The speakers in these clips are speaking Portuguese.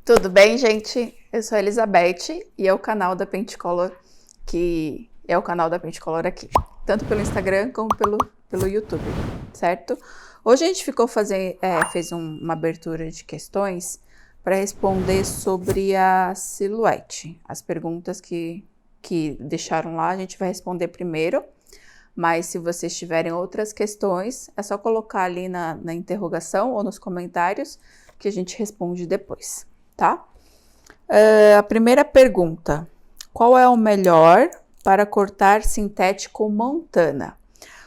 Tudo bem, gente? Eu sou a Elizabeth e é o canal da Pentecolor, que é o canal da Pentecolor aqui, tanto pelo Instagram como pelo YouTube, certo? Hoje a gente fez uma abertura de questões para responder sobre a silhuete. As perguntas que deixaram lá, a gente vai responder primeiro, mas se vocês tiverem outras questões, é só colocar ali na interrogação ou nos comentários que a gente responde depois. Tá? A primeira pergunta: qual é o melhor para cortar sintético Montana?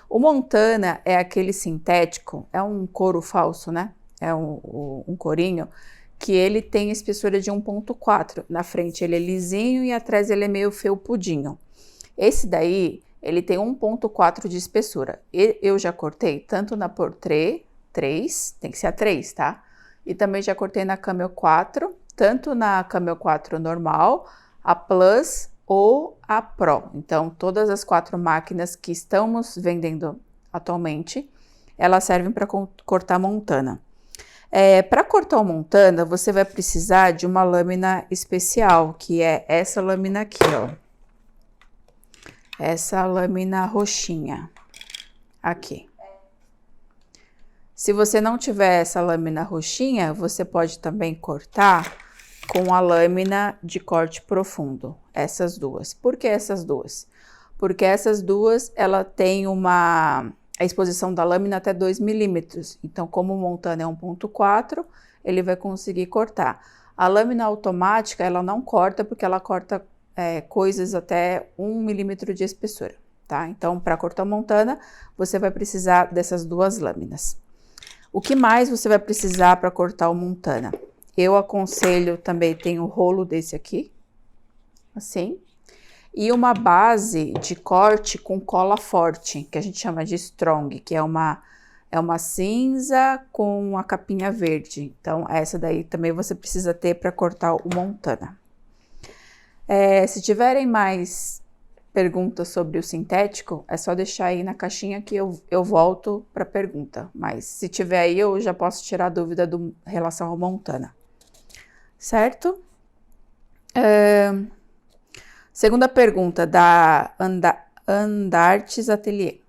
O Montana é aquele sintético, é um couro falso, né? É um corinho que ele tem espessura de 1,4. Na frente ele é lisinho e atrás ele é meio felpudinho. Esse daí, ele tem 1,4 de espessura. Eu já cortei tanto na Portrait 3, tem que ser a 3, tá? E também já cortei na Camel 4, tanto na Camel 4 normal, a Plus ou a Pro. Então, todas as 4 máquinas que estamos vendendo atualmente, elas servem para cortar Montana. Para cortar o Montana, você vai precisar de uma lâmina especial, que é essa lâmina aqui, ó. Essa lâmina roxinha, aqui. Se você não tiver essa lâmina roxinha, você pode também cortar com a lâmina de corte profundo, essas duas. Por que essas duas? Porque essas duas, ela tem a exposição da lâmina até 2 milímetros. Então, como o Montana é 1,4, ele vai conseguir cortar. A lâmina automática, ela não corta, porque ela corta coisas até 1 milímetro de espessura, tá? Então, para cortar Montana, você vai precisar dessas duas lâminas. O que mais você vai precisar para cortar o Montana? Eu aconselho também, tem o rolo desse aqui, assim, e uma base de corte com cola forte, que a gente chama de strong, que é uma cinza com a capinha verde. Então, essa daí também você precisa ter para cortar o Montana. Se tiverem mais perguntas sobre o sintético, é só deixar aí na caixinha que eu volto para a pergunta. Mas se tiver aí, eu já posso tirar a dúvida em relação ao Montana. Certo? Segunda pergunta, da Andartes Atelier.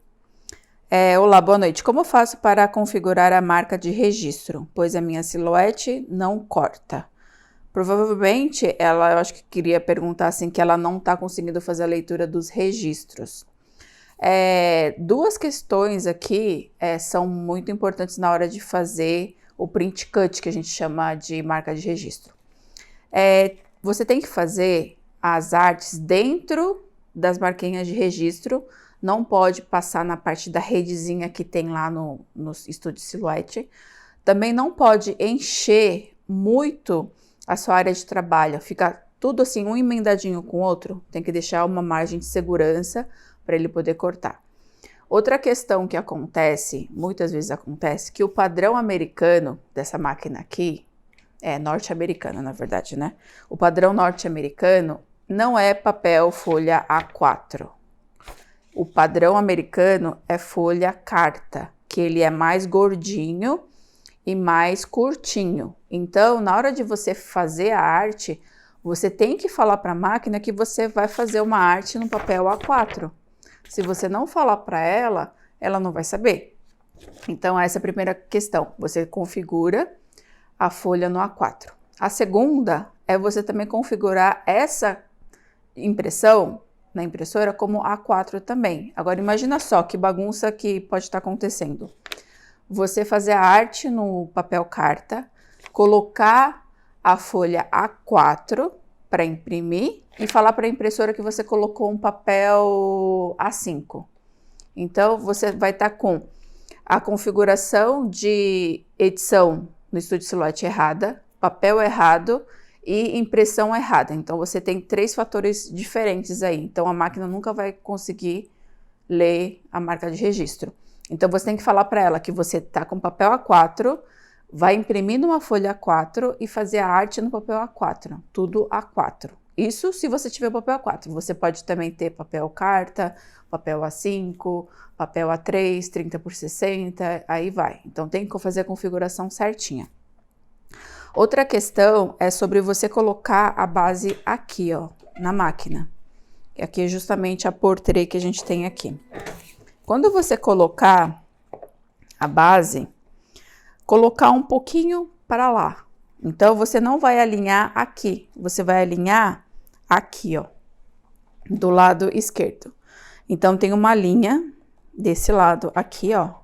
Olá, boa noite. Como faço para configurar a marca de registro? Pois a minha silhuete não corta. Provavelmente, eu acho que queria perguntar assim, que ela não está conseguindo fazer a leitura dos registros. Duas questões aqui são muito importantes na hora de fazer o print cut, que a gente chama de marca de registro. Você tem que fazer as artes dentro das marquinhas de registro, não pode passar na parte da redezinha que tem lá no Estúdio Silhouette. Também não pode encher muito a sua área de trabalho, fica tudo assim, um emendadinho com o outro, tem que deixar uma margem de segurança para ele poder cortar. Outra questão que acontece, muitas vezes acontece, que o padrão americano dessa máquina aqui, norte-americana na verdade, né? O padrão norte-americano não é papel folha A4. O padrão americano é folha carta, que ele é mais gordinho e mais curtinho. Então, na hora de você fazer a arte, você tem que falar para a máquina que você vai fazer uma arte no papel A4. Se você não falar para ela, ela não vai saber. Então, essa é a primeira questão. Você configura a folha no A4. A segunda é você também configurar essa impressão na impressora como A4 também. Agora, imagina só que bagunça que pode estar acontecendo. Você fazer a arte no papel carta, colocar a folha A4 para imprimir e falar para a impressora que você colocou um papel A5. Então, você vai estar com a configuração de edição no Estúdio Silhouette errada, papel errado e impressão errada. Então, você tem 3 fatores diferentes aí. Então, a máquina nunca vai conseguir ler a marca de registro. Então, você tem que falar para ela que você está com papel A4, vai imprimir numa folha A4 e fazer a arte no papel A4, tudo A4. Isso se você tiver papel A4. Você pode também ter papel carta, papel A5, papel A3, 30 por 60, aí vai. Então, tem que fazer a configuração certinha. Outra questão é sobre você colocar a base aqui, ó, na máquina. E aqui é justamente a portrê que a gente tem aqui. Quando você colocar a base, colocar um pouquinho para lá. Então, você não vai alinhar aqui, você vai alinhar aqui, ó, do lado esquerdo. Então, tem uma linha desse lado aqui, ó.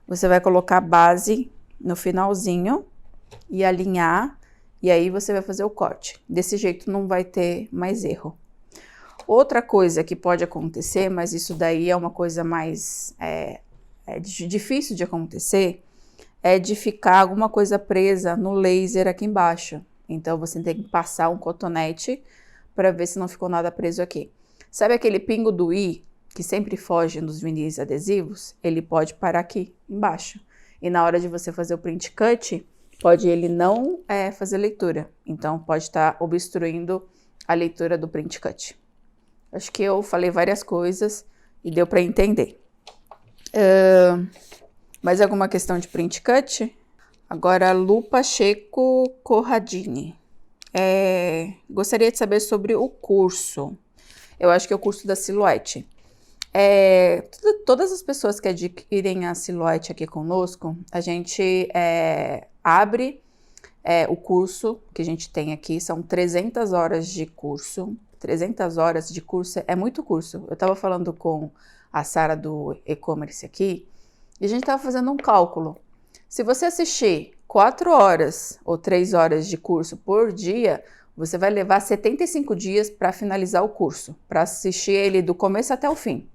Você vai colocar a base no finalzinho e alinhar, e aí você vai fazer o corte. Desse jeito não vai ter mais erro. Outra coisa que pode acontecer, mas isso daí é uma coisa mais difícil de acontecer, é de ficar alguma coisa presa no laser aqui embaixo. Então, você tem que passar um cotonete para ver se não ficou nada preso aqui. Sabe aquele pingo do i que sempre foge nos vinis adesivos? Ele pode parar aqui embaixo. E na hora de você fazer o print cut, pode ele não fazer leitura. Então, pode estar obstruindo a leitura do print cut. Acho que eu falei várias coisas e deu para entender. Mais alguma questão de print cut? Agora, Lu Pacheco Corradini. Gostaria de saber sobre o curso. Eu acho que é o curso da Silhouette. Todas as pessoas que adquirem a Silhouette aqui conosco, a gente abre o curso que a gente tem aqui. São 300 horas de curso. 300 horas de curso é muito curso. Eu estava falando com a Sara do e-commerce aqui, e a gente estava fazendo um cálculo. Se você assistir 4 horas ou 3 horas de curso por dia, você vai levar 75 dias para finalizar o curso, para assistir ele do começo até o fim.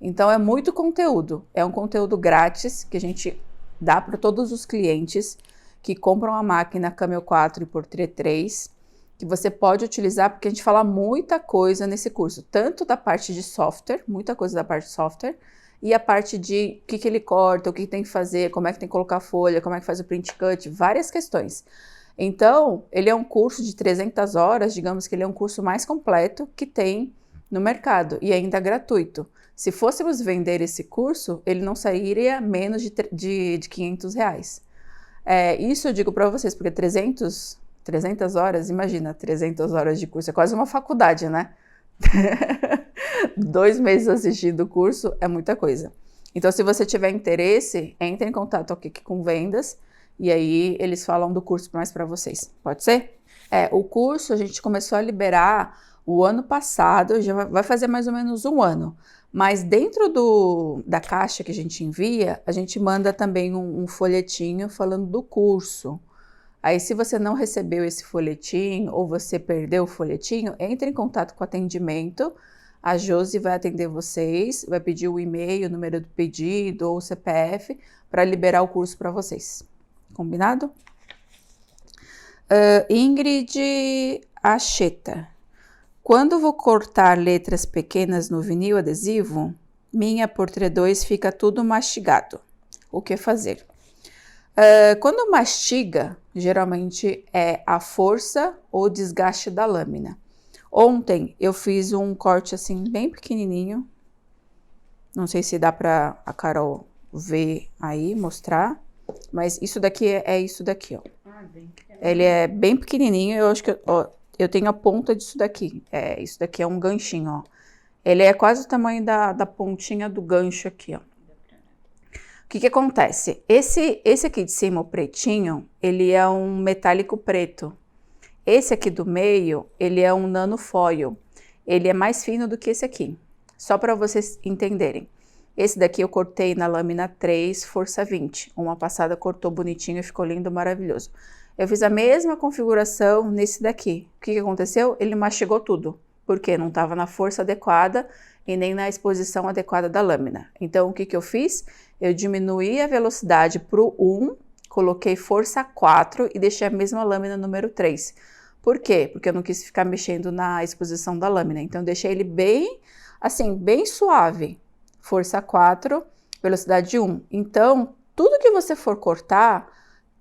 Então, é muito conteúdo. É um conteúdo grátis que a gente dá para todos os clientes que compram a máquina Camel 4 e Portrait 3, que você pode utilizar, porque a gente fala muita coisa nesse curso, tanto da parte de software, muita coisa da parte de software, e a parte de o que ele corta, o que tem que fazer, como é que tem que colocar folha, como é que faz o print cut, várias questões. Então, ele é um curso de 300 horas, digamos que ele é um curso mais completo que tem no mercado, e ainda gratuito. Se fôssemos vender esse curso, ele não sairia menos de 500 reais. Isso eu digo para vocês, porque 300 horas, imagina, 300 horas de curso, é quase uma faculdade, né? 2 meses assistindo o curso é muita coisa. Então, se você tiver interesse, entre em contato aqui com vendas, e aí eles falam do curso mais para vocês. Pode ser? O curso a gente começou a liberar o ano passado, já vai fazer mais ou menos um ano. Mas dentro da caixa que a gente envia, a gente manda também um folhetinho falando do curso. Aí, se você não recebeu esse folhetim ou você perdeu o folhetinho, entre em contato com o atendimento. A Josi vai atender vocês, vai pedir o e-mail, o número do pedido ou o CPF para liberar o curso para vocês. Combinado? Ingrid Acheta. Quando vou cortar letras pequenas no vinil adesivo, minha Portrait 2 fica tudo mastigado. O que fazer? Quando mastiga, geralmente é a força ou desgaste da lâmina. Ontem eu fiz um corte assim bem pequenininho. Não sei se dá para a Carol ver aí, mostrar. Mas isso daqui é isso daqui, ó. Ele é bem pequenininho, eu acho que eu tenho a ponta disso daqui. Isso daqui é um ganchinho, ó. Ele é quase o tamanho da pontinha do gancho aqui, ó. O que acontece? Esse aqui de cima, o pretinho, ele é um metálico preto. Esse aqui do meio, ele é um nanofoil. Ele é mais fino do que esse aqui. Só para vocês entenderem. Esse daqui eu cortei na lâmina 3, força 20. Uma passada cortou bonitinho e ficou lindo, maravilhoso. Eu fiz a mesma configuração nesse daqui. O que aconteceu? Ele mastigou tudo. Porque não estava na força adequada e nem na exposição adequada da lâmina. Então, o que eu fiz? Eu diminuí a velocidade para o 1, coloquei força 4 e deixei a mesma lâmina número 3. Por quê? Porque eu não quis ficar mexendo na exposição da lâmina. Então, eu deixei ele bem, assim, bem suave. Força 4, velocidade 1. Então, tudo que você for cortar,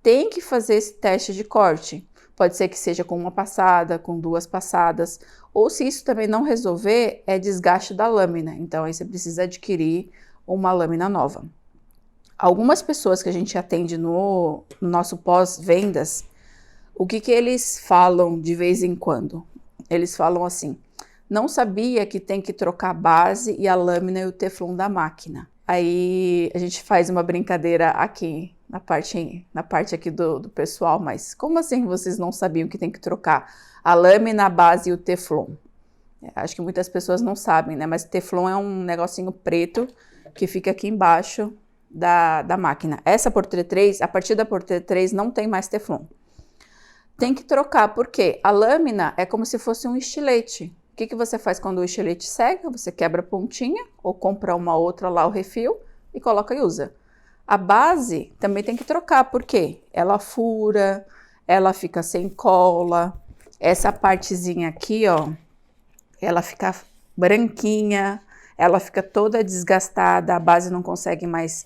tem que fazer esse teste de corte. Pode ser que seja com uma passada, com 2 passadas, ou se isso também não resolver, é desgaste da lâmina. Então, aí você precisa adquirir uma lâmina nova. Algumas pessoas que a gente atende no nosso pós-vendas, O que eles falam de vez em quando? Eles falam assim: não sabia que tem que trocar a base e a lâmina e o teflon da máquina. Aí a gente faz uma brincadeira aqui, na parte aqui do pessoal, mas como assim vocês não sabiam que tem que trocar a lâmina, a base e o teflon? Acho que muitas pessoas não sabem, né? Mas teflon é um negocinho preto que fica aqui embaixo da máquina. Essa Portrê 3, a partir da Portrê 3 não tem mais teflon. Tem que trocar, porque a lâmina é como se fosse um estilete. O que você faz quando o estilete seca? Você quebra a pontinha ou compra uma outra lá, o refil, e coloca e usa. A base também tem que trocar, porque ela fura, ela fica sem cola. Essa partezinha aqui, ó, ela fica branquinha, ela fica toda desgastada, a base não consegue mais,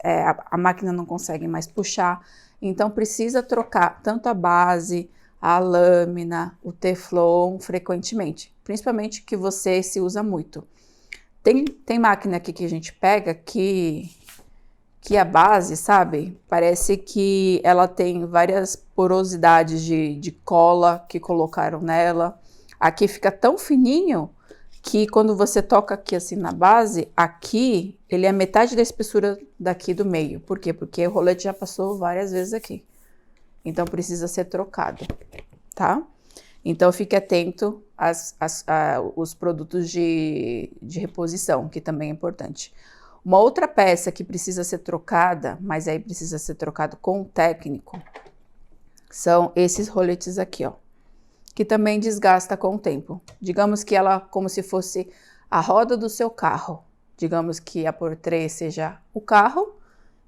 a máquina não consegue mais puxar. Então precisa trocar tanto a base, a lâmina, o teflon frequentemente, principalmente que você se usa muito. Tem máquina aqui que a gente pega que a base, sabe, parece que ela tem várias porosidades de cola que colocaram nela. Aqui fica tão fininho que quando você toca aqui assim na base, aqui ele é metade da espessura daqui do meio. Por quê? Porque o rolete já passou várias vezes aqui. Então precisa ser trocado, tá? Então fique atento aos produtos de reposição, que também é importante. Uma outra peça que precisa ser trocada, mas aí precisa ser trocado com o técnico, são esses roletes aqui, ó, que também desgasta com o tempo. Digamos que ela como se fosse a roda do seu carro. Digamos que a Portrê seja o carro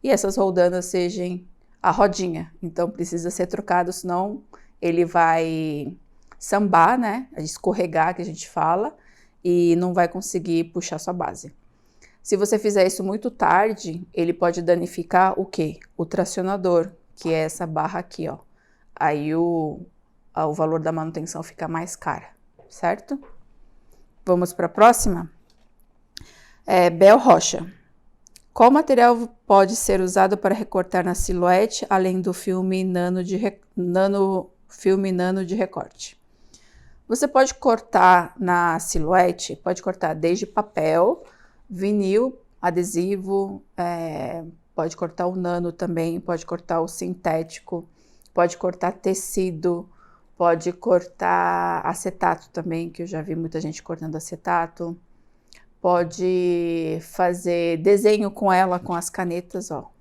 e essas roldanas sejam a rodinha. Então precisa ser trocado, senão ele vai sambar, né? Escorregar, que a gente fala, e não vai conseguir puxar sua base. Se você fizer isso muito tarde, ele pode danificar o quê? O tracionador, que é essa barra aqui, ó. Aí o valor da manutenção fica mais cara, certo? Vamos para a próxima? Bel Rocha. Qual material pode ser usado para recortar na silhuete, além do filme nano de recorte? Você pode cortar na silhuete, pode cortar desde papel, vinil, adesivo, pode cortar o nano também, pode cortar o sintético, pode cortar tecido, pode cortar acetato também, que eu já vi muita gente cortando acetato. Pode fazer desenho com ela, com as canetas, ó.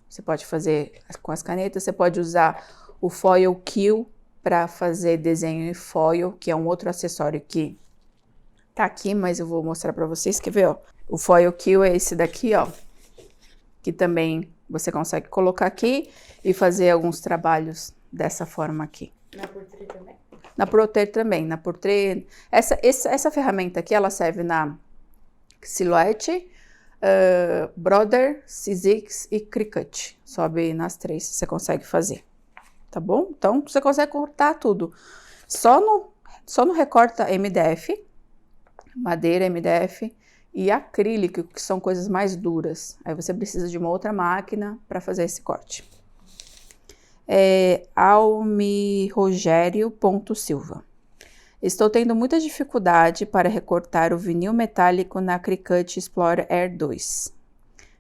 Você pode fazer com as canetas, você pode usar o foil kill para fazer desenho em foil, que é um outro acessório que tá aqui, mas eu vou mostrar para vocês, quer ver, ó? O foil kill é esse daqui, ó, que também você consegue colocar aqui e fazer alguns trabalhos dessa forma aqui. Na Portrê também? Na Portrê também, na Portrê. Essa ferramenta aqui, ela serve na silhuete, Brother, Sizzix e Cricut. Sobe nas 3, você consegue fazer, tá bom? Então, você consegue cortar tudo. Só no recorta MDF, madeira MDF e acrílico, que são coisas mais duras. Aí você precisa de uma outra máquina para fazer esse corte. Almirogério.silva. Estou tendo muita dificuldade para recortar o vinil metálico na Cricut Explorer Air 2.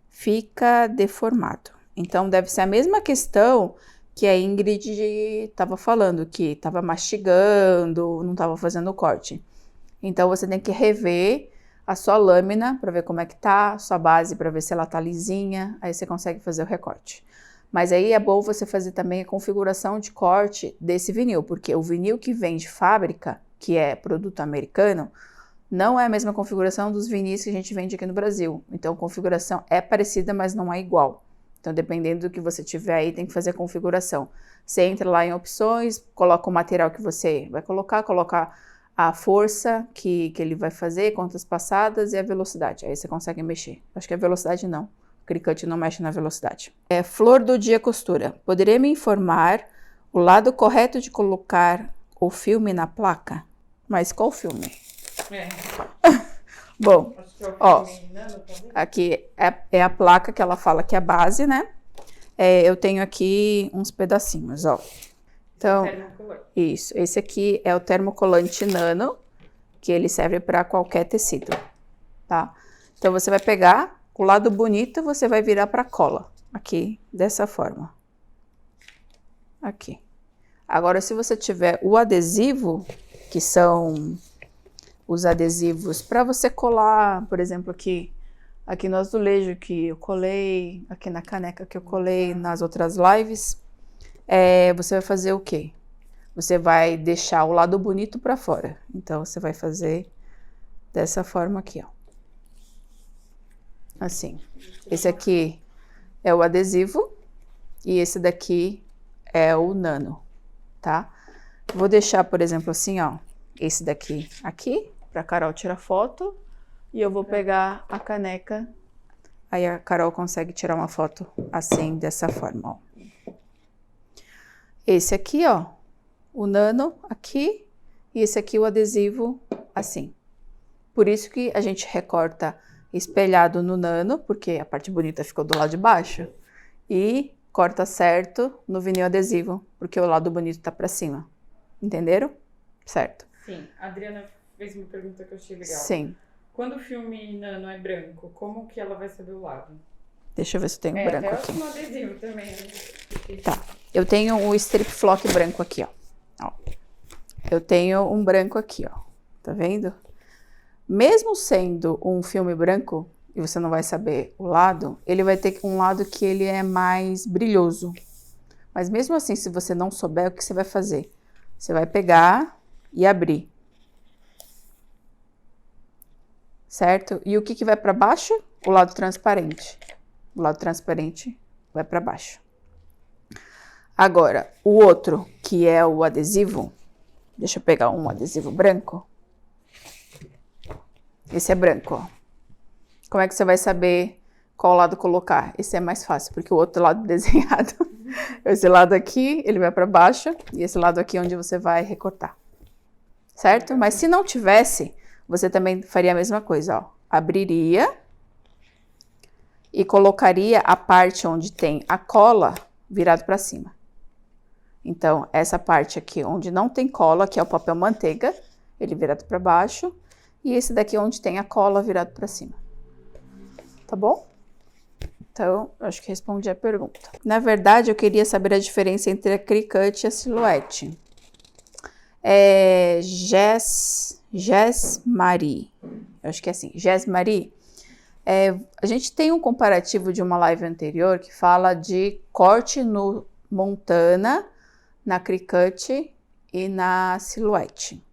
Fica deformado. Então, deve ser a mesma questão que a Ingrid estava falando, que estava mastigando, não estava fazendo o corte. Então, você tem que rever a sua lâmina para ver como é que tá, a sua base para ver se ela tá lisinha, aí você consegue fazer o recorte. Mas aí é bom você fazer também a configuração de corte desse vinil, porque o vinil que vem de fábrica, que é produto americano, não é a mesma configuração dos vinis que a gente vende aqui no Brasil. Então, a configuração é parecida, mas não é igual. Então, dependendo do que você tiver aí, tem que fazer a configuração. Você entra lá em opções, coloca o material que você vai coloca a força que ele vai fazer, quantas passadas e a velocidade. Aí você consegue mexer. Acho que a velocidade não. O Cricut não mexe na velocidade. Flor do Dia Costura. Poderia me informar o lado correto de colocar o filme na placa? Mas qual filme? Bom, ó, aqui é a placa que ela fala que é a base, né? Eu tenho aqui uns pedacinhos, ó. Então, Termocolante. isso. Esse aqui é o termocolante nano, que ele serve para qualquer tecido, tá? Então, você vai pegar o lado bonito, você vai virar para cola, aqui, dessa forma. Aqui. Agora, se você tiver o adesivo, que são os adesivos para você colar, por exemplo, aqui no azulejo que eu colei, aqui na caneca que eu colei nas outras lives, você vai fazer o quê? Você vai deixar o lado bonito para fora. Então, você vai fazer dessa forma aqui, ó. Assim. Esse aqui é o adesivo e esse daqui é o nano, tá? Vou deixar, por exemplo, assim, ó, esse daqui aqui, pra Carol tirar foto, e eu vou pegar a caneca, aí a Carol consegue tirar uma foto assim, dessa forma, ó. Esse aqui, ó, o nano aqui, e esse aqui o adesivo assim. Por isso que a gente recorta espelhado no nano, porque a parte bonita ficou do lado de baixo, e corta certo no vinil adesivo, porque o lado bonito tá pra cima. Entenderam? Certo. Sim, a Adriana fez uma pergunta que eu achei legal. Sim. Quando o filme nano é branco, como que ela vai saber o lado? Deixa eu ver se eu tenho branco até aqui. no adesivo também, né? Tá. Eu tenho o strip flock branco aqui, ó. Eu tenho um branco aqui, ó. Tá vendo? Mesmo sendo um filme branco, e você não vai saber o lado, ele vai ter um lado que ele é mais brilhoso. Mas mesmo assim, se você não souber, o que você vai fazer? Você vai pegar e abrir. Certo? E o que vai para baixo? O lado transparente. O lado transparente vai para baixo. Agora, o outro, que é o adesivo, deixa eu pegar um adesivo branco. Esse é branco, ó. Como é que você vai saber qual lado colocar? Esse é mais fácil, porque o outro lado desenhado, esse lado aqui, ele vai para baixo, e esse lado aqui é onde você vai recortar. Certo? Mas se não tivesse, você também faria a mesma coisa, ó. Abriria e colocaria a parte onde tem a cola virado para cima. Então, essa parte aqui onde não tem cola, que é o papel manteiga, ele virado para baixo, e esse daqui onde tem a cola virado para cima. Tá bom? Então, eu acho que respondi a pergunta. Na verdade, eu queria saber a diferença entre a cricut e a silhouette. Jess Marie. Eu acho que é assim, Jess Marie. A gente tem um comparativo de uma live anterior que fala de corte no Montana, na cricut e na silhouette.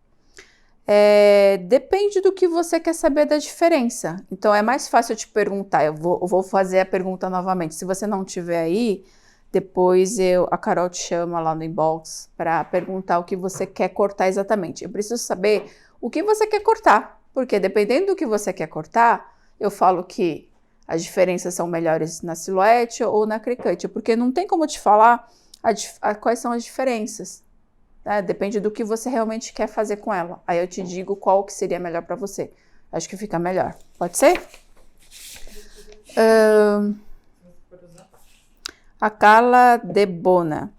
Depende do que você quer saber da diferença. Então, é mais fácil eu te perguntar. Eu vou fazer a pergunta novamente. Se você não tiver aí, depois a Carol te chama lá no inbox para perguntar o que você quer cortar exatamente. Eu preciso saber o que você quer cortar, porque dependendo do que você quer cortar, eu falo que as diferenças são melhores na silhouette ou na cricut, porque não tem como te falar quais são as diferenças. Depende do que você realmente quer fazer com ela. Aí eu te digo qual que seria melhor para você. Acho que fica melhor. Pode ser? A Carla de Bona.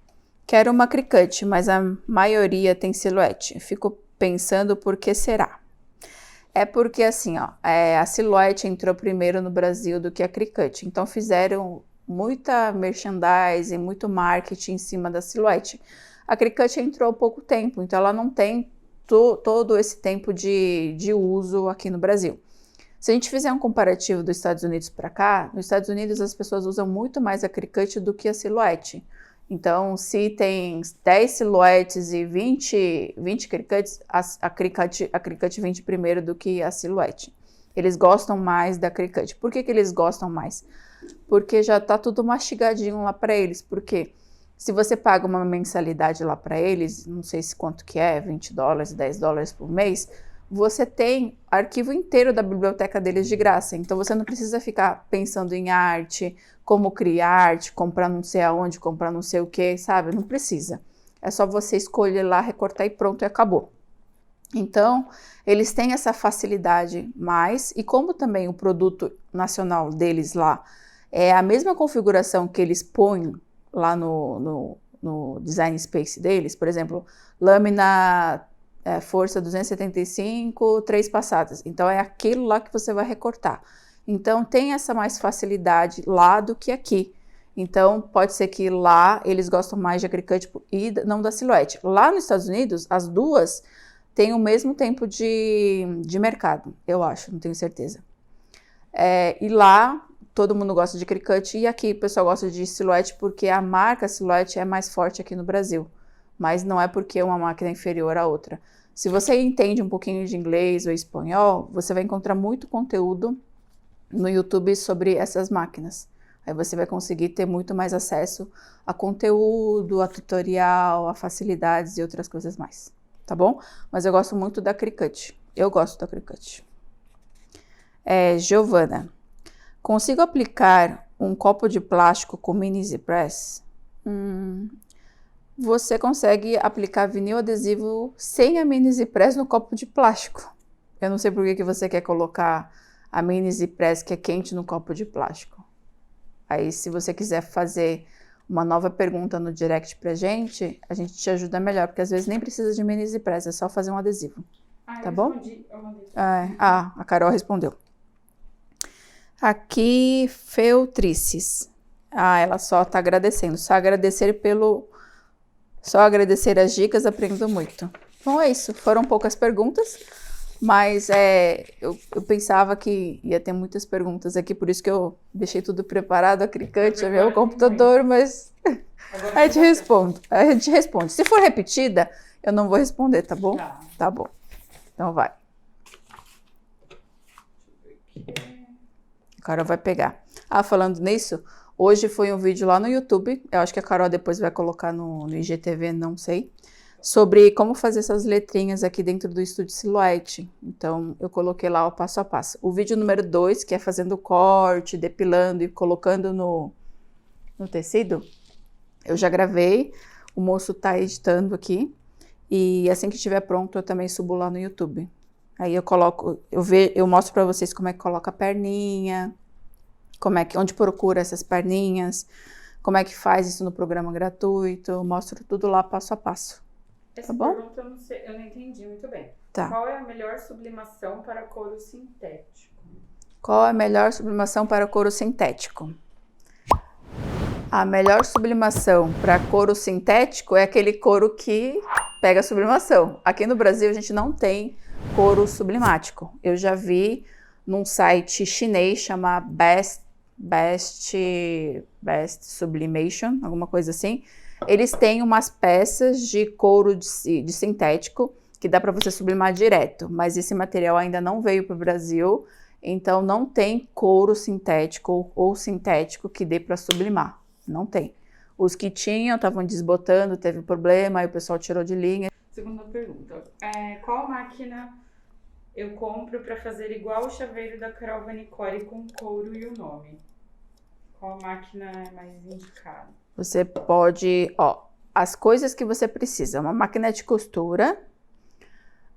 Quero uma cricut, mas a maioria tem silhouette. Fico pensando por que será. É porque assim, ó, a silhouette entrou primeiro no Brasil do que a cricut. Então fizeram muita merchandising, muito marketing em cima da silhouette. A cricut entrou há pouco tempo, então ela não tem todo esse tempo de uso aqui no Brasil. Se a gente fizer um comparativo dos Estados Unidos para cá, nos Estados Unidos as pessoas usam muito mais a cricut do que a silhouette. Então, se tem 10 silhouettes e 20 cricuts, a cricut vem primeiro do que a silhouette. Eles gostam mais da cricut. Por que eles gostam mais? Porque já está tudo mastigadinho lá para eles. Porque se você paga uma mensalidade lá para eles, não sei se quanto que é, $20, $10 por mês, você tem arquivo inteiro da biblioteca deles de graça. Então, você não precisa ficar pensando em arte, como criar arte, comprar não sei aonde, comprar não sei o que, sabe? Não precisa. É só você escolher lá, recortar e pronto, e acabou. Então, eles têm essa facilidade mais, e como também o produto nacional deles lá é a mesma configuração que eles põem lá no no design space deles, por exemplo, lâmina força 275, 3 passadas. Então, é aquilo lá que você vai recortar. Então, tem essa mais facilidade lá do que aqui. Então, pode ser que lá eles gostam mais de acrycut e não da silhouette. Lá nos Estados Unidos, as duas têm o mesmo tempo de mercado, eu acho, não tenho certeza. E lá, todo mundo gosta de acrycut e aqui o pessoal gosta de silhouette porque a marca silhouette é mais forte aqui no Brasil. Mas não é porque uma máquina é inferior à outra. Se você entende um pouquinho de inglês ou espanhol, você vai encontrar muito conteúdo no YouTube sobre essas máquinas. Aí você vai conseguir ter muito mais acesso a conteúdo, a tutorial, a facilidades e outras coisas mais, tá bom? Mas eu gosto muito da Cricut. Eu gosto da Cricut. Giovana, consigo aplicar um copo de plástico com mini easy press? Você consegue aplicar vinil adesivo sem a mini easy press no copo de plástico. Eu não sei por que você quer colocar a mini easy press que é quente no copo de plástico. Aí, se você quiser fazer uma nova pergunta no direct pra gente, a gente te ajuda melhor, porque às vezes nem precisa de mini easy press, é só fazer um adesivo. Tá bom? A Carol respondeu. Aqui, Feltrices. Ela só tá agradecendo. Só agradecer as dicas, aprendo muito. Bom, é isso. Foram poucas perguntas, mas eu pensava que ia ter muitas perguntas aqui, por isso que eu deixei tudo preparado, a Cricut, meu computador, mas a gente responde. Se for repetida, eu não vou responder, tá bom? Tá bom. Então vai. A Carol vai pegar. Falando nisso, hoje foi um vídeo lá no YouTube, eu acho que a Carol depois vai colocar no IGTV, não sei, sobre como fazer essas letrinhas aqui dentro do Estúdio Silhouette. Então, eu coloquei lá o passo a passo. O vídeo número 2, que é fazendo corte, depilando e colocando no tecido, eu já gravei, o moço tá editando aqui, e assim que estiver pronto, eu também subo lá no YouTube. Aí eu mostro pra vocês como é que coloca a perninha, onde procura essas perninhas, como é que faz isso no programa gratuito, mostro tudo lá passo a passo. Essa tá bom? pergunta eu não entendi muito bem. Tá. Qual é a melhor sublimação para couro sintético? Qual é a melhor sublimação para couro sintético? A melhor sublimação para couro sintético é aquele couro que pega a sublimação. Aqui no Brasil a gente não tem couro sublimático. Eu já vi num site chinês chamado Best Sublimation, alguma coisa assim. Eles têm umas peças de couro de sintético que dá para você sublimar direto, mas esse material ainda não veio para o Brasil, então não tem couro sintético ou sintético que dê para sublimar, não tem. Os que tinham estavam desbotando, teve problema, aí o pessoal tirou de linha. Segunda pergunta, qual máquina eu compro para fazer igual o chaveiro da Carol Vanicore com couro e o nome? Qual máquina é mais indicada? Você pode, as coisas que você precisa, uma máquina de costura,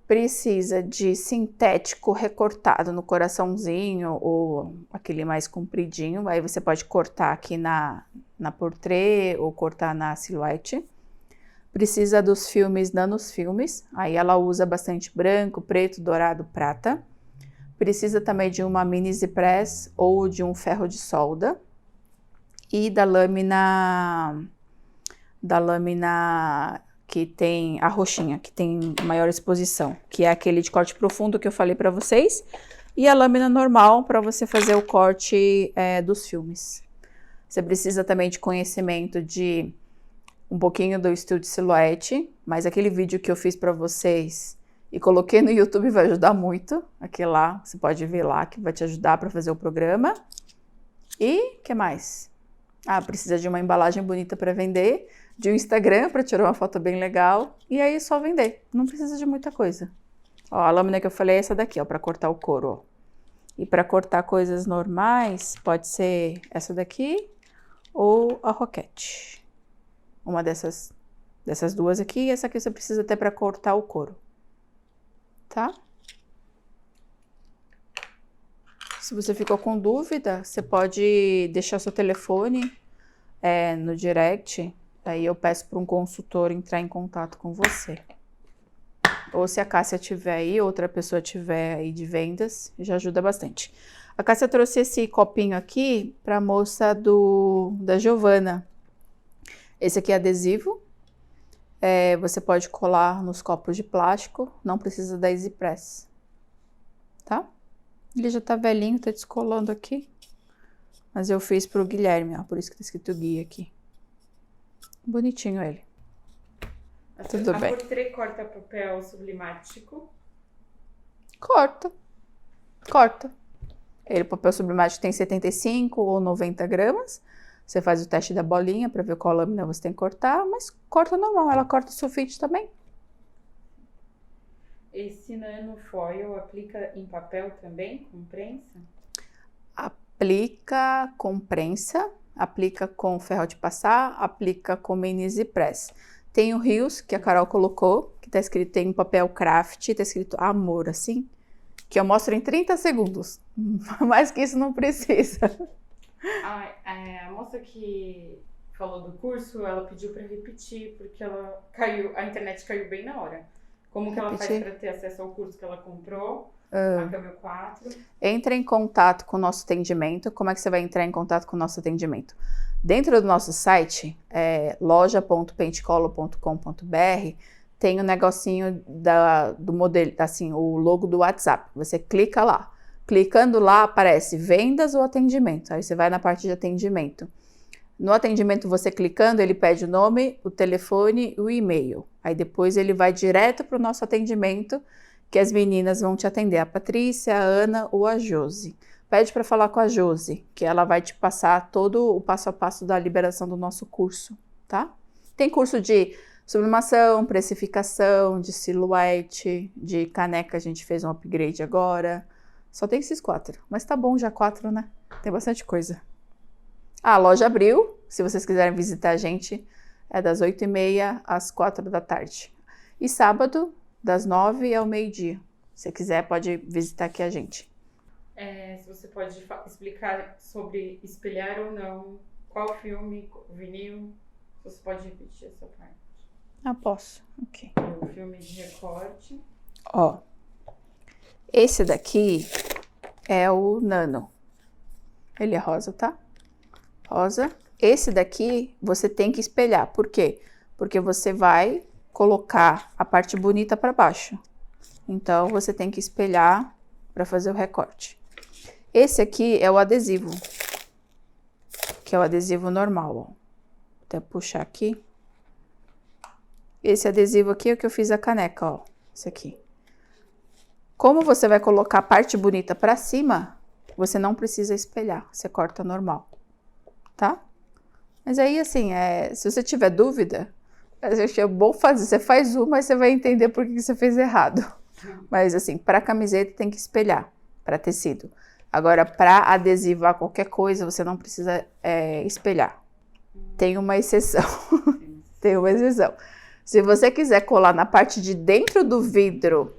precisa de sintético recortado no coraçãozinho ou aquele mais compridinho, aí você pode cortar aqui na portrait ou cortar na silhouette. Precisa dos filmes nanosfilmes, aí ela usa bastante branco, preto, dourado, prata. Precisa também de uma mini easy press ou de um ferro de solda. E da lâmina que tem a roxinha, que tem maior exposição, que é aquele de corte profundo que eu falei para vocês, e a lâmina normal para você fazer o corte dos filmes. Você precisa também de conhecimento de um pouquinho do Estúdio Silhouette, mas aquele vídeo que eu fiz para vocês e coloquei no YouTube vai ajudar muito, aquele lá, você pode ver lá, que vai te ajudar para fazer o programa. E o que mais? Precisa de uma embalagem bonita para vender, de um Instagram para tirar uma foto bem legal, e aí é só vender, não precisa de muita coisa. A lâmina que eu falei é essa daqui, para cortar o couro. E para cortar coisas normais, pode ser essa daqui ou a Roquette. Uma dessas duas aqui, e essa aqui você precisa até para cortar o couro. Tá? Se você ficou com dúvida, você pode deixar seu telefone no direct. Daí eu peço para um consultor entrar em contato com você. Ou se a Cássia tiver aí, outra pessoa tiver aí de vendas, já ajuda bastante. A Cássia trouxe esse copinho aqui para a moça da Giovana. Esse aqui é adesivo. Você pode colar nos copos de plástico, não precisa da Easy Press. Tá? Ele já tá velhinho, tá descolando aqui. Mas eu fiz pro Guilherme, ó, por isso que tá escrito guia aqui. Bonitinho ele. Tudo bem. A Portrait corta papel sublimático? Corta. Corta. Ele, o papel sublimático tem 75 ou 90 gramas. Você faz o teste da bolinha para ver qual lâmina você tem que cortar, mas corta normal. Ela corta sulfite também. Esse nanofoil aplica em papel também, com prensa? Aplica com prensa, aplica com ferro de passar, aplica com mini Easy Press. Tem o Rios, que a Carol colocou, que tá escrito, tem um papel craft, tá escrito amor, assim, que eu mostro em 30 segundos. Mais que isso não precisa. A moça que falou do curso, ela pediu para repetir, porque ela caiu, a internet caiu bem na hora. Como que ela faz para ter acesso ao curso que ela comprou? A Camel 4. Entra em contato com o nosso atendimento. Como é que você vai entrar em contato com o nosso atendimento? Dentro do nosso site, loja.pentecolo.com.br, tem o negocinho do modelo, assim, o logo do WhatsApp. Você clica lá. Clicando lá, aparece vendas ou atendimento. Aí você vai na parte de atendimento. No atendimento, você clicando, ele pede o nome, o telefone e o e-mail. Aí depois ele vai direto para o nosso atendimento, que as meninas vão te atender, a Patrícia, a Ana ou a Josi. Pede para falar com a Josi, que ela vai te passar todo o passo a passo da liberação do nosso curso, tá? Tem curso de sublimação, precificação, de silhuete, de caneca, a gente fez um upgrade agora. Só tem esses 4, mas tá bom já 4, né? Tem bastante coisa. A loja abriu, se vocês quiserem visitar a gente, é das 8h30 às 4 da tarde. E sábado, das 9 ao meio-dia. Se quiser, pode visitar aqui a gente. Se você pode explicar sobre espelhar ou não, qual filme, vinil, você pode repetir essa parte. Posso, ok. O filme de recorte. Ó, esse daqui é o Nano. Ele é rosa, tá? Rosa. Esse daqui você tem que espelhar. Por quê? Porque você vai colocar a parte bonita para baixo. Então, você tem que espelhar para fazer o recorte. Esse aqui é o adesivo, que é o adesivo normal, ó. Vou até puxar aqui. Esse adesivo aqui é o que eu fiz a caneca, ó. Esse aqui. Como você vai colocar a parte bonita para cima, você não precisa espelhar. Você corta normal, tá? Mas aí, assim, se você tiver dúvida, é bom fazer. Você faz uma, mas você vai entender por que você fez errado. Mas, assim, para camiseta tem que espelhar, para tecido. Agora, para adesivar qualquer coisa, você não precisa espelhar. Tem uma exceção. Tem uma exceção. Se você quiser colar na parte de dentro do vidro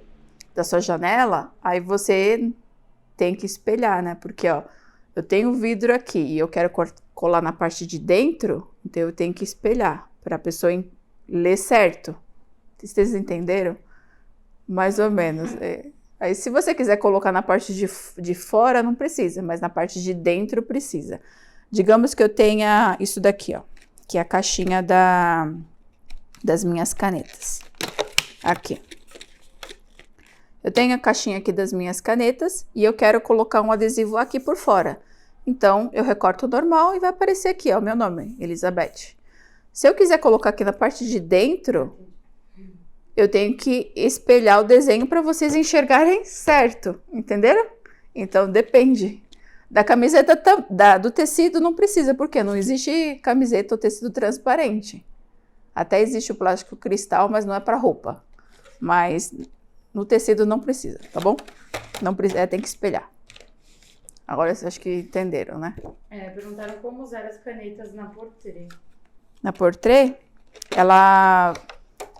da sua janela, aí você tem que espelhar, né? Porque, ó, eu tenho vidro aqui e eu quero colar na parte de dentro, então eu tenho que espelhar para a pessoa ler certo. Vocês entenderam? Mais ou menos. Aí, se você quiser colocar na parte de fora, não precisa, mas na parte de dentro precisa. Digamos que eu tenha isso daqui, ó, que é a caixinha das minhas canetas. Aqui. Eu tenho a caixinha aqui das minhas canetas e eu quero colocar um adesivo aqui por fora. Então, eu recorto normal e vai aparecer aqui, ó, meu nome, Elizabeth. Se eu quiser colocar aqui na parte de dentro, eu tenho que espelhar o desenho para vocês enxergarem certo, entenderam? Então, depende. Da camiseta, do tecido não precisa, porque não existe camiseta ou tecido transparente. Até existe o plástico cristal, mas não é para roupa. Mas no tecido não precisa, tá bom? Não precisa, tem que espelhar. Agora vocês acho que entenderam, né? Perguntaram como usar as canetas na Portrait. Na Portrait, a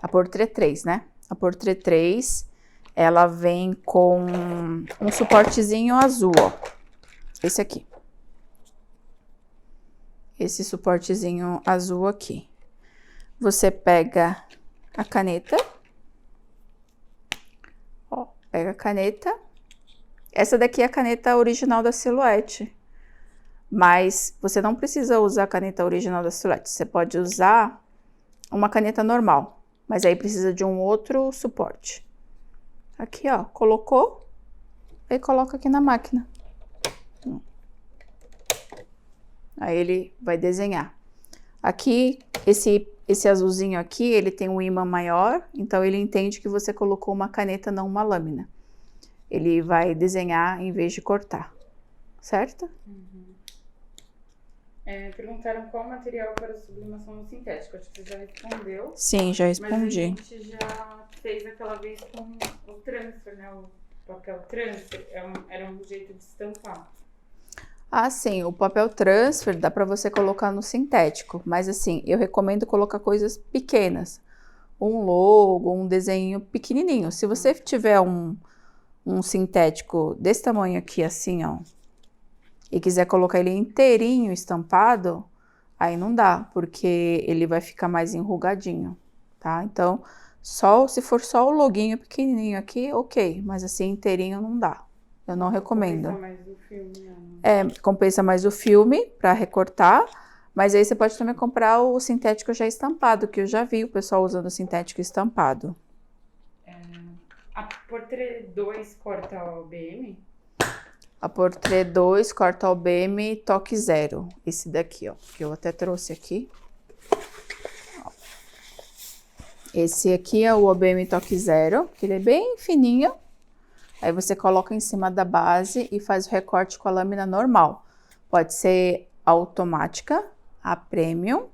Portrait 3, né? A Portrait 3, ela vem com um suportezinho azul, ó. Esse aqui. Esse suportezinho azul aqui. Você pega a caneta. Ó, pega a caneta. Essa daqui é a caneta original da Silhouette. Mas você não precisa usar a caneta original da Silhouette. Você pode usar uma caneta normal. Mas aí precisa de um outro suporte. Aqui, ó, colocou. E coloca aqui na máquina. Aí ele vai desenhar. Aqui, esse azulzinho aqui, ele tem um ímã maior, então ele entende que você colocou uma caneta, não uma lâmina. Ele vai desenhar em vez de cortar, certo? Perguntaram qual material para sublimação no sintético. Acho que você já respondeu. Sim, já respondi. Mas a gente já fez aquela vez com o transfer, né? O papel transfer era um jeito de estampar. Ah, sim, o papel transfer dá para você colocar no sintético, mas assim, eu recomendo colocar coisas pequenas. Um logo, um desenho pequenininho. Se você tiver um sintético desse tamanho aqui, assim, ó, e quiser colocar ele inteirinho estampado, aí não dá, porque ele vai ficar mais enrugadinho, tá? Então, se for só o loguinho pequenininho aqui, ok, mas assim, inteirinho não dá. Eu não recomendo. Compensa mais o filme, não. Compensa mais o filme para recortar, mas aí você pode também comprar o sintético já estampado, que eu já vi o pessoal usando o sintético estampado. A Portrait 2 corta o BM? A Portrait 2 corta o BM toque 0. Esse daqui, ó, que eu até trouxe aqui. Ó. Esse aqui é o OBM toque 0, que ele é bem fininho. Aí você coloca em cima da base e faz o recorte com a lâmina normal. Pode ser a automática, a premium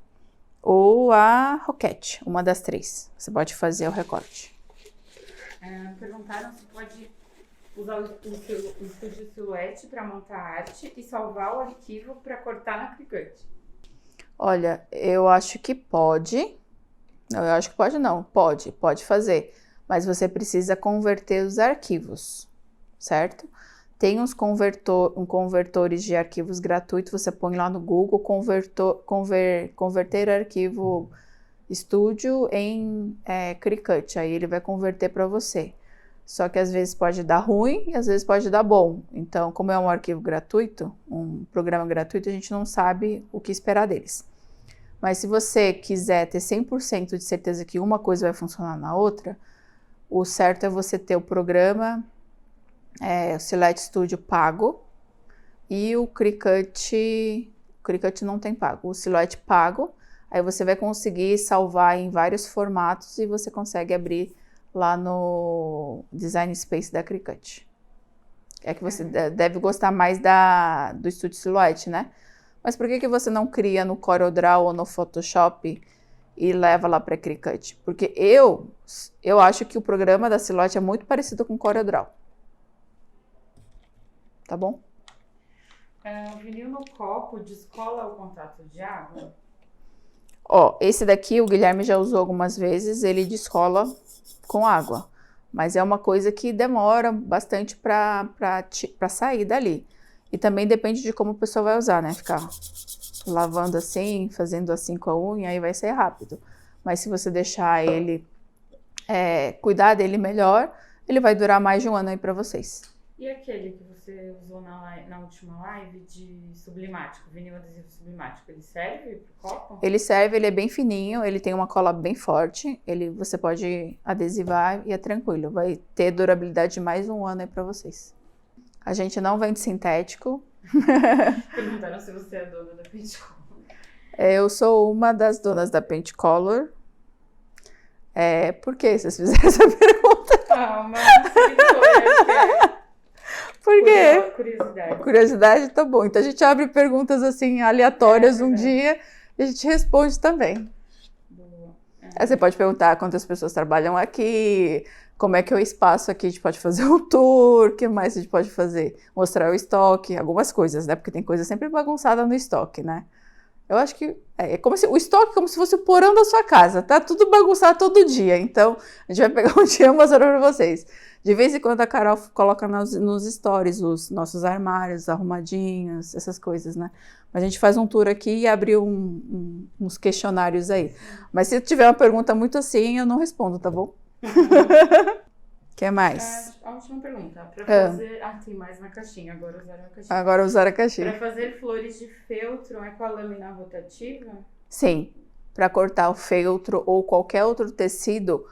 ou a roquete, uma das três. Você pode fazer o recorte. Perguntaram se pode usar o Studio Silhouette para montar arte e salvar o arquivo para cortar na Cricut. Olha, eu acho que pode. Não, eu acho que pode não. Pode fazer. Mas você precisa converter os arquivos, certo? Tem uns convertores de arquivos gratuitos, você põe lá no Google, converter arquivo Studio em Cricut, aí ele vai converter para você. Só que às vezes pode dar ruim e às vezes pode dar bom. Então, como é um arquivo gratuito, um programa gratuito, a gente não sabe o que esperar deles. Mas se você quiser ter 100% de certeza que uma coisa vai funcionar na outra, o certo é você ter o programa, o Silhouette Studio pago e o Cricut não tem pago, o Silhouette pago, aí você vai conseguir salvar em vários formatos e você consegue abrir lá no Design Space da Cricut. É que você deve gostar mais do Studio Silhouette, né? Mas por que você não cria no CorelDRAW ou no Photoshop e leva lá para Cricut? Porque eu acho que o programa da Silhouette é muito parecido com o CorelDRAW. Tá bom? O vinil no copo descola o contato de água? Ó, esse daqui o Guilherme já usou algumas vezes, ele descola com água. Mas é uma coisa que demora bastante para sair dali. E também depende de como a pessoa vai usar, né? Ficar lavando assim, fazendo assim com a unha, aí vai sair rápido. Mas se você deixar ele, cuidar dele melhor, ele vai durar mais de um ano aí pra vocês. E aquele que você usou na última live de sublimático, vinil adesivo sublimático, ele serve pro copo? Ele serve, ele é bem fininho, ele tem uma cola bem forte, você pode adesivar e é tranquilo. Vai ter durabilidade de mais um ano aí pra vocês. A gente não vende sintético. Perguntaram se você é dona da Paint Color. Eu sou uma das donas da Paint Color. Por que vocês fizeram essa pergunta? Calma, Por quê? Curiosidade. Curiosidade, tá bom. Então a gente abre perguntas assim aleatórias um dia e a gente responde também. Boa. Aí você pode perguntar quantas pessoas trabalham aqui, como é que é o espaço aqui, a gente pode fazer um tour, o que mais a gente pode fazer? Mostrar o estoque, algumas coisas, né? Porque tem coisa sempre bagunçada no estoque, né? Eu acho que é como se o estoque é como se fosse o porão da sua casa. Tá tudo bagunçado todo dia. Então, a gente vai pegar um dia e mostrar pra vocês. De vez em quando a Carol coloca nos stories os nossos armários arrumadinhos, essas coisas, né? A gente faz um tour aqui e abre uns questionários aí. Mas se tiver uma pergunta muito assim, eu não respondo, tá bom? O que mais? A última pergunta. Pra fazer... tem mais na caixinha. Agora usaram a caixinha. Agora usaram a caixinha. Pra fazer flores de feltro, é com a lâmina rotativa? Sim. Pra cortar o feltro ou qualquer outro tecido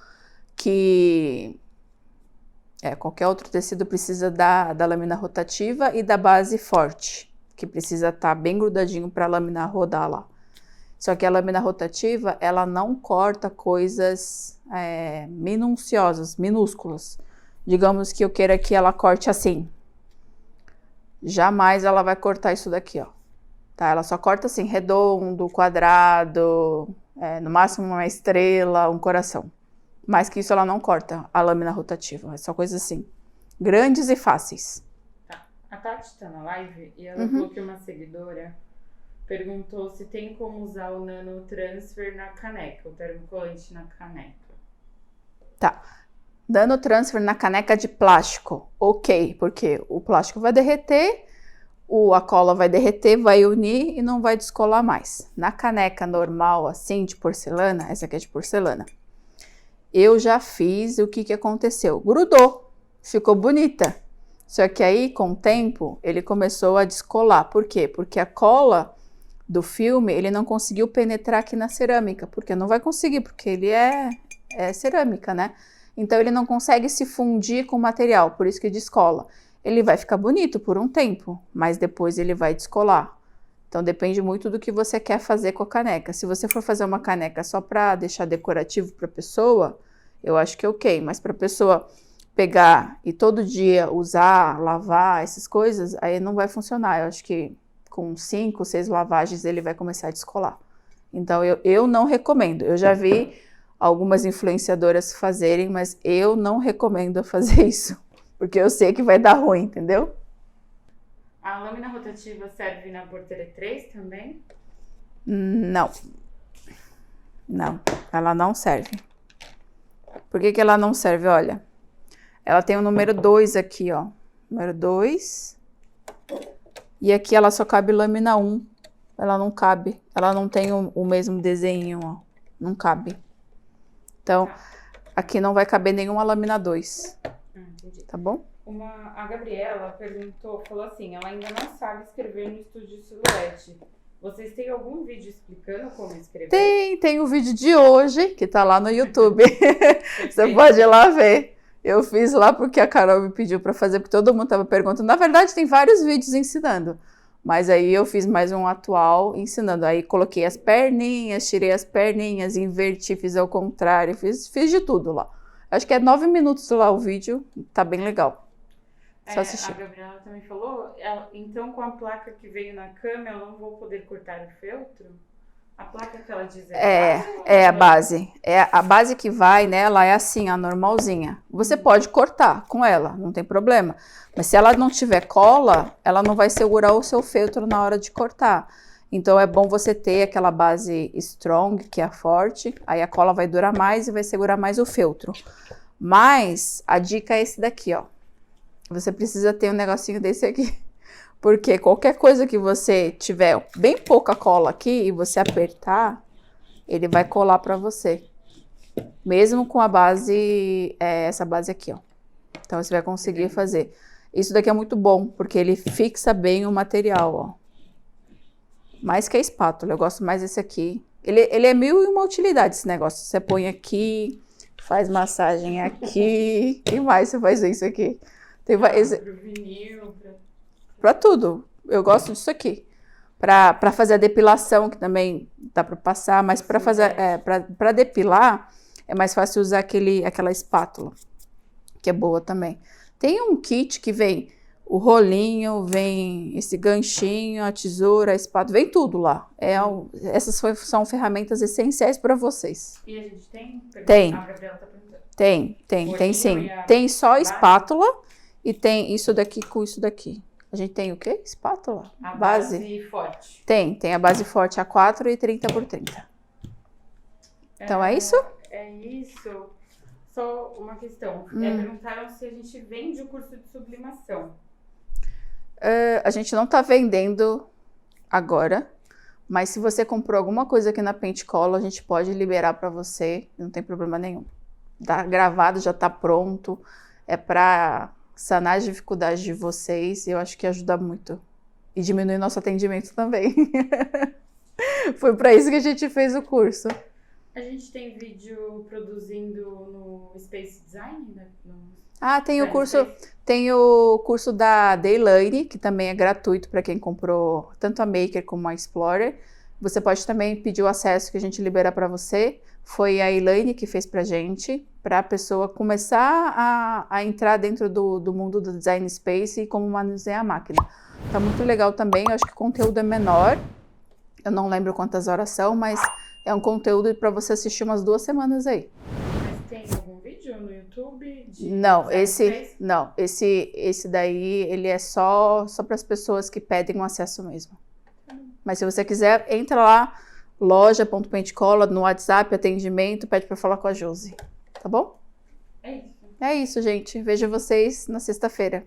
que... qualquer outro tecido precisa da lâmina rotativa e da base forte, que precisa estar bem grudadinho para a lâmina rodar lá. Só que a lâmina rotativa, ela não corta coisas minuciosas, minúsculas. Digamos que eu queira que ela corte assim. Jamais ela vai cortar isso daqui, ó. Tá? Ela só corta assim, redondo, quadrado, no máximo uma estrela, um coração. Mais que isso ela não corta a lâmina rotativa, é só coisas assim, grandes e fáceis. Tá. A Tati tá na live e ela falou que uma seguidora perguntou se tem como usar o Nano Transfer na caneca, o termocolante na caneca. Tá. Nano Transfer na caneca de plástico, ok, porque o plástico vai derreter, a cola vai derreter, vai unir e não vai descolar mais. Na caneca normal, assim, de porcelana, essa aqui é de porcelana, eu já fiz, o que aconteceu? Grudou, ficou bonita. Só que aí, com o tempo, ele começou a descolar. Por quê? Porque a cola do filme, ele não conseguiu penetrar aqui na cerâmica. Porque não vai conseguir, porque ele é cerâmica, né? Então, ele não consegue se fundir com o material, por isso que descola. Ele vai ficar bonito por um tempo, mas depois ele vai descolar. Então, depende muito do que você quer fazer com a caneca. Se você for fazer uma caneca só para deixar decorativo para a pessoa, eu acho que é ok. Mas para a pessoa pegar e todo dia usar, lavar, essas coisas, aí não vai funcionar. Eu acho que com 5, 6 lavagens ele vai começar a descolar. Então, eu não recomendo. Eu já vi algumas influenciadoras fazerem, mas eu não recomendo fazer isso. Porque eu sei que vai dar ruim, entendeu? A lâmina rotativa serve na porteira 3 também? Não. Não, ela não serve. Por que ela não serve? Olha, ela tem o número 2 aqui, ó. Número 2. E aqui ela só cabe lâmina 1. Ela não cabe. Ela não tem o mesmo desenho, ó. Não cabe. Então, aqui não vai caber nenhuma lâmina 2. Entendi. Tá bom? A Gabriela falou assim, ela ainda não sabe escrever no Estúdio Silhouette. Vocês têm algum vídeo explicando como escrever? Tem o vídeo de hoje, que tá lá no YouTube. Você pode ir lá ver. Eu fiz lá porque a Carol me pediu para fazer, porque todo mundo tava perguntando. Na verdade, tem vários vídeos ensinando. Mas aí eu fiz mais um atual ensinando. Aí coloquei as perninhas, tirei as perninhas, inverti, fiz ao contrário, fiz de tudo lá. Acho que é 9 minutos lá o vídeo, tá bem legal. Só assistir. A Gabriela também falou, então com a placa que veio na cama, eu não vou poder cortar o feltro? A placa que ela diz a base. A base que vai nela é assim, a normalzinha. Você pode cortar com ela, não tem problema. Mas se ela não tiver cola, ela não vai segurar o seu feltro na hora de cortar. Então é bom você ter aquela base strong, que é forte. Aí a cola vai durar mais e vai segurar mais o feltro. Mas a dica é esse daqui, ó. Você precisa ter um negocinho desse aqui. Porque qualquer coisa que você tiver bem pouca cola aqui e você apertar, ele vai colar para você. Mesmo com a base, essa base aqui, ó. Então você vai conseguir fazer. Isso daqui é muito bom, porque ele fixa bem o material, ó. Mais que a espátula, eu gosto mais desse aqui. Ele é 1001 utilidade, esse negócio. Você põe aqui, faz massagem aqui. E mais você faz isso aqui. Tem pro vinil, pra tudo. Eu gosto disso aqui. Pra fazer a depilação, que também dá pra passar, mas pra fazer, pra depilar, é mais fácil usar aquela espátula, que é boa também. Tem um kit que vem o rolinho, vem esse ganchinho, a tesoura, a espátula, vem tudo lá. Essas são ferramentas essenciais para vocês. E a gente tem? Tem. A Gabriela tá perguntando. Tem sim. Tem só a espátula e tem isso daqui com isso daqui. A gente tem o quê? Espátula? A base forte. Tem a base forte A4 e 30x30. Então é isso? É isso. Só uma questão. Perguntaram se a gente vende o curso de sublimação. A gente não tá vendendo agora, mas se você comprou alguma coisa aqui na Pentecolo, a gente pode liberar para você, não tem problema nenhum. Tá gravado, já tá pronto, é para sanar as dificuldades de vocês, e eu acho que ajuda muito. E diminui nosso atendimento também. Foi para isso que a gente fez o curso. A gente tem vídeo produzindo no Space Design, né? Tem o curso da Elaine, que também é gratuito para quem comprou tanto a Maker como a Explorer. Você pode também pedir o acesso que a gente libera para você. Foi a Elaine que fez pra gente, para a pessoa começar a entrar dentro do mundo do Design Space e como manusear a máquina. Tá muito legal também, eu acho que o conteúdo é menor. Eu não lembro quantas horas são, mas é um conteúdo para você assistir umas 2 semanas aí. Mas tem algum vídeo no YouTube? Esse daí, ele é só para as pessoas que pedem um acesso mesmo. Mas se você quiser, entra lá, loja.pentecolo, no WhatsApp, atendimento, pede para falar com a Josi. Tá bom? É isso. É isso, gente. Vejo vocês na sexta-feira.